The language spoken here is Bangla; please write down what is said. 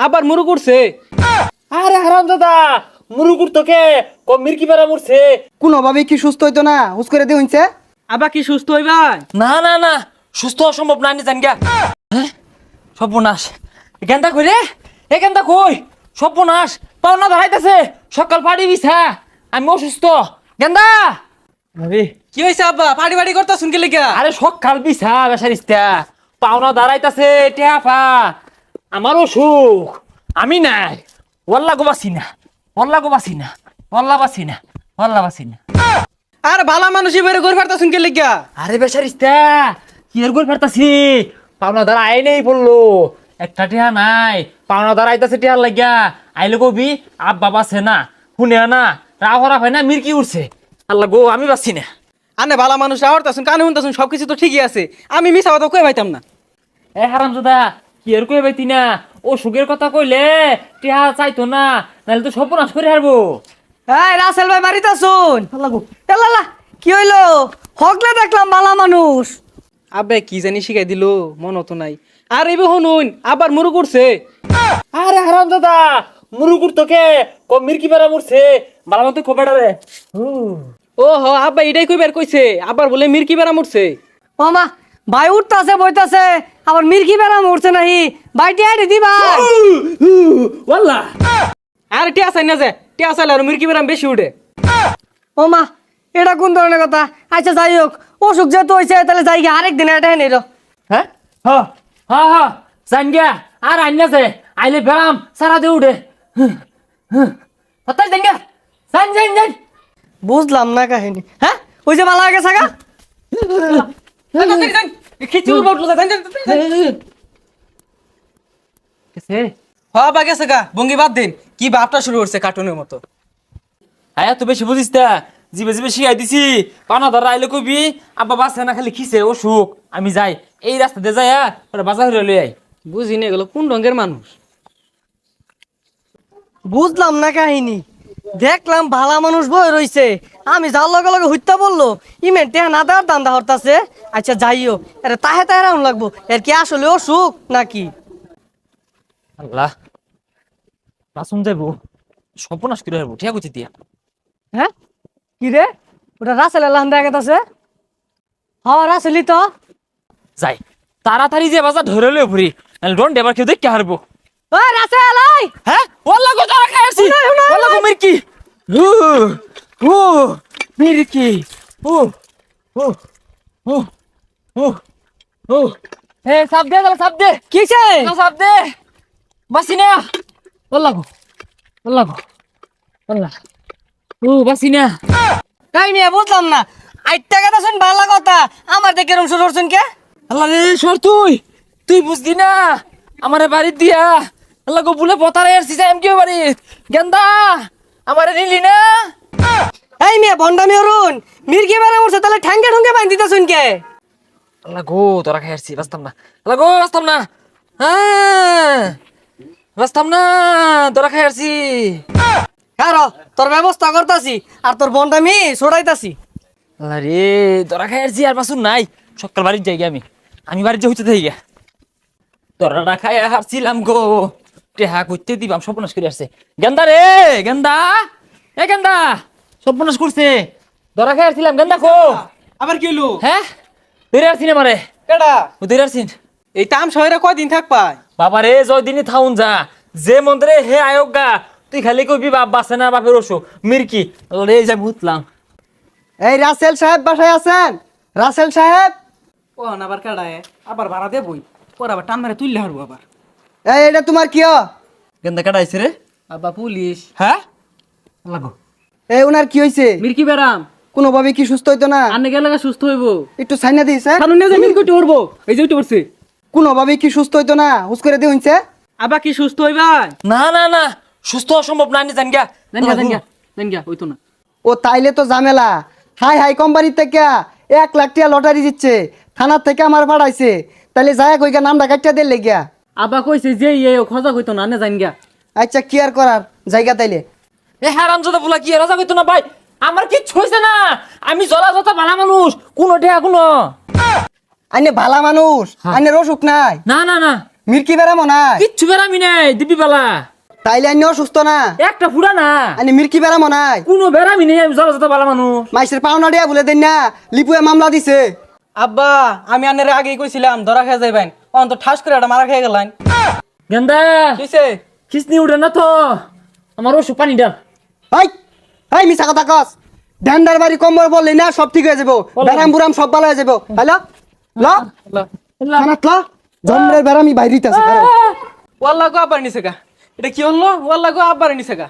আবার মুরু করছে। আরে হারামজাদা মুরুকুর তোকে কমির কি বেড়া মরছে। কোনোভাবে কি সুস্থ হইতো না হুস করে দিয়ে হইছে? আবার কি সুস্থ হইবাই? না না না সুস্থ অসম্ভব না, নি জান গা। হ্যাঁ সর্বনাশ, গেন্দা কই রে? এ গেন্দা কই? সর্বনাশ, পাওনা ধরাইতেছে, সকাল পাড়ি বিছা, আমি অসুস্থ। গেন্দা আরে কি হয়েছে আব্বা? পাড়ি বাড়ি করতে শুনকে লিখা? আরে সকাল বিছা বেসারিস্তা, পাওনা দাঁড়াইতেছে টেহাফা, আমার অসুখ, আমি নাই। ওয়াল্লা গো বাসি না, ওয়াল্লা গো বাসি না, ওয়াল্লা বাসি না, ওয়াল্লা বাসি না। আর ভালা মানুষই বের করে পারতা শুনকে লিখা? আরে বেসারিস্তা কি এর গোল ফেরতাছি, পাওনা দ্বারা আই নেই পড়লো, একটা টিহা নাই, পাওনা দ্বারা আইতাছে টিহার লাগিয়া, আইলে কবি আব বাবা সে না শুনে না রাহরা ভাই না মির্কি উঠছে। আল্লাহ গো আমি বাসি না। আনে ভালা মানুষ আওয়ারতাছুন, কানে শুনতাছুন, সবকিছু তো ঠিকই আছে। আমি মিছা কথা কই পাইতাম না। এ হারামজাদা কি এর কই বাইতি না, ও সুখের কথা কইলে টিহা চাইতো না, নাহলে তো সর্বনাশ করে হারবো। এই রাসেল ভাই বাড়িতে আসুন। এলালা কি হইলো? হকলে দেখলাম ভালা মানুষ। আবে কি জানি শিখাই দিল, মন তো নাই। আর এবে শুনুন আবার মুরু করছে। আরে হারামজাদা মুরুকুর তোকে কমির কি বেড়া মরছে, মালা মতো খোপাটা রে। ও হ আব্বা এটাই কইবার কইছে, আবার বলে মির্কি বেড়া মরছে। মামা ভাই উঠতাছে বইতাছে, আবার মির্কি বেড়া মরছে নাহি, ভাইটি আইডি দিবা। ওয়াল্লা আর টিয়া চাই না যে, টিয়া চাইলে আর মির্কি বেড়াম বেশি উঠে। মামা এটা কোন ধরনের কথা? আচ্ছা যাই হোক, অসুখ যেহেতু হয়েছে তাহলে যাই গিয়ে আরেক দিন এটা নিল। হ্যাঁ হ্যাঁ হ্যাঁ হ্যাঁ জান গিয়া আর আইনাছে আইলে বেড়াম সারা দিয়ে উঠে। হতাশ দেন গা, জান জান জান। বুঝলাম না কাহিনী। হ্যাঁ ওই যে ভালো গেছে গা। খিচুড় বটলো জান জান। কেসে হ আব্বা গেছে গা, ভঙ্গি বাদ দিন। কি বাপটা শুরু করছে কার্টুনের মতো। আয়া তো বেশি বুঝিস তা, জিবে জিবে শিখাই দিছি, পানা ধরা আইলে কবি আব্বা বাসে না খালি খিসে অসুখ, আমি যাই এই রাস্তা দিয়ে যাই ওরা বাজার হয়ে লই আই। বুঝি না এগুলো কোন রঙের মানুষ। বুঝলাম না কাহিনী। দেখলাম ভালা মানুষ বই রইছে, আমি যার লগে লগে হইতা বললো ইমেন টেহা না দেওয়ার দান্দা হরতাছে। আচ্ছা যাইও, এর তাহে তাহে রাউন লাগবো, এর কি আসলে অসুখ নাকি? আল্লাহ বাসুন যাইবো, সর্বনাশ করে হারবো, ঠিক আছে দিয়া। হ্যাঁ কি রে, ওটা রাসেল আল্লাহ দেখা গেছে। হ্যাঁ রাসেলই তো। যাই তাড়াতাড়ি যে বাজার ধরে লই ভরি, নাহলে ডন এবার কেউ দেখতে হারবো। ওই রাসেল ওই হ্যাঁ ওয়াল্লা গো তারা খাইছি, ওয়াল্লা গো মির্কি ও মির্কি ও ও ও ও ও হে সাব দে দাও, সাব দে কিছে? সাব দে বাসি না, ওয়াল্লা গো ওয়াল্লা গো ওয়াল্লা ও বাসি না। তাই মিয়া বুঝলাম না, আইটা কথা শুন ভালো কথা, আমার দেখে এরকম শুরু করছেন কে? আল্লাহ রে সর, তুই তুই বুঝলি না আমারে বাড়ি দিয়া, আল্লাহ গো বুলে পতারে আসছিস এম কেউ বাড়ি গেন্দা আমারে নিলি না। এই মিয়া ভন্ডামি অরুণ, মির্গি বেড়া উঠছে তাহলে ঠ্যাঙ্গে ঠুঙ্গে বাইন দিতে শুনকে। আল্লাহ গো তোরা খাই আসছি, বাঁচতাম না, আল্লাহ গো বাঁচতাম না, হ্যাঁ বাঁচতাম না, তোরা খাই আসছি। কারো তোর ব্যবস্থা করতাছি আর তোর ভন্ডামি ছড়াইতাছি। আল্লাহ রে তোরা খাই আসছি আর বাসুন নাই, সকাল বাড়ির যাই আমি, আমি বাড়ির যে হইতে থাকি গা, তোরা খাই হারছিলাম গো, টেহা করতে দিবাম সর্বনাশ করে আসছে। গেন্দা রে গেন্দা, এ গেন্দা সর্বনাশ করছে, ধরা খাই আসছিলাম, গেন্দা কো। আবার কি হলো? হ্যাঁ ধরে আসছি না মারে, কেডা? ও ধরে আসছিন। এই তাম শহরে কয়দিন থাক পায়? বাবা রে জয়দিনই থাউন যা, যে মন্দিরে হে আয়োগ গা, তুই খালি কবি বাপ বাসে না বাপের অসুখ মির্কি, রে যা ভুতলাম। এই রাসেল সাহেব বাসায় আছেন? রাসেল সাহেব, ও না আবার কেডা? আবার ভাড়া দেবই, পরে আবার টান মেরে তুললে হারবো আবার। এই এটা তোমার কি? গেন্দা কাটাইছে রে। আব্বা পুলিশ। হ্যাঁ লাগো এই উনার কি হয়েছে? মির্কি বেড়াম কোনোভাবে কি সুস্থ হইতো না? আনে গেলে সুস্থ হইব। একটু সাইনা দিই স্যার। কারণ যে মির্কি উঠে উঠবো, এই যে উঠে পড়ছে। কোনোভাবে কি সুস্থ হইতো না হুস করে দিয়ে হইছে? আবার কি সুস্থ হইবা? না না না সুস্থ অসম্ভব না, জান গা জান গা হইতো না। ও তাইলে তো ঝামেলা। হাই হাই কোম্পানির থেকে 1 লাখ টাকা লটারি দিচ্ছে, থানার থেকে আমার পাঠাইছে, তাইলে যায় কইগা নামটা কাটিয়া দিলে গিয়া। আবা কইছে যে খোঁজা হইতো না, আনে জান গা। আচ্ছা কি আর করার, জায়গা তাইলে। এ হারামজাদা বলা কি রাজা কইতো না ভাই, আমার কিচ্ছু হইছে না, আমি জলা জতা ভালো মানুষ, কোনো ঠেয়া কোনো। আইনে ভালা মানুষ, আইনের অসুখ নাই। না না না মির্কি বেড়া মনে হয় কিচ্ছু বেরামি নাই দিবি বালা তাইলে আনি অসুস্থ না একটা ফুড়া না আনি মির্কি বেড়া মনে হয় কোনো বেরামি নেই আমি জলজত বালা মানুষ মাইসের পাওনা দিয়া বলে দেন না লিপুয়ে মামলা দিছে আব্বা আমি আনের আগেই কইছিলাম ধরা খেয়ে যাইবেন অন্ত ঠাস করে একটা মারা খেয়ে গেলেন গেন্দা কিসে খিসনি উঠে না তো আমার ওষুধ পানি ডাল হাই হাই মিছা কথা কস ড্যান্ডার বাড়ি কম্বল বললি না সব ঠিক হয়ে যাবো বেরাম বুরাম সব ভালো হয়ে যাবো হ্যালো ল খানাত ল জন্মের বেরামি বাইরিতে আছে ওয়াল্লা গো আব্বার নিছে গা এটা কি হলো ওয়াল্লা গো আব্বার নিছে গা